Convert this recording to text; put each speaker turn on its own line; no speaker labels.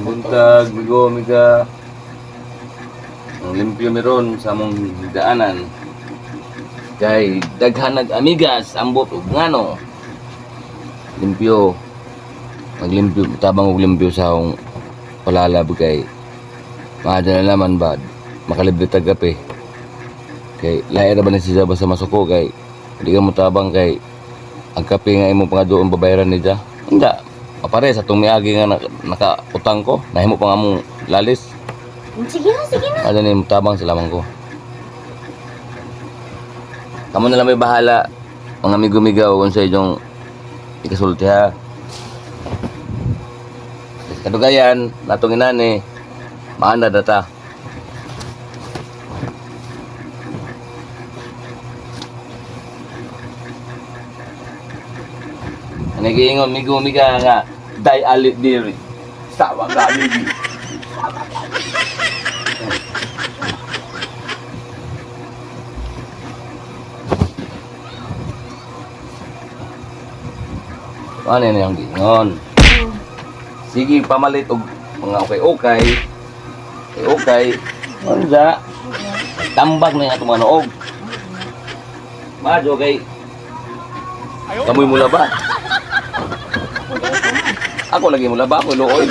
buntag, bigo, miga. Ang limpyo meron sa among daanan. Kay daghan amigas ambot ug ngano. Limpyo. Maglimpyo, tabang og limpyo sa akong palalab kay maadya na naman ba makalibre tag kape. Kay lahi ra ba na siya basta masuko kay di ka mo tabang kay ang kape nga imo pa nga doon babayaran ni Dia. Hindi. Mapare sa itong miagi nga nakautang ko. Nahimo pa nga mong lalis.
Sige na, sige na.
Ano ni tabang sa lamang ko. Kamu na lang may bahala. Mga amigo-migaw kung sa inyong ikasulti ha. Kadugayan, natong inani. Maanda data. Nagiingon migo-miga nga day alit diri. Sawa ka ni. Ano na yung gingon? Sige, pamalit og mga okay-okay. Okay. Wala. Tambag na yung atong mga noog. Madyo kay kamoy mula ba? Ako lagi mula ba? Ako looy.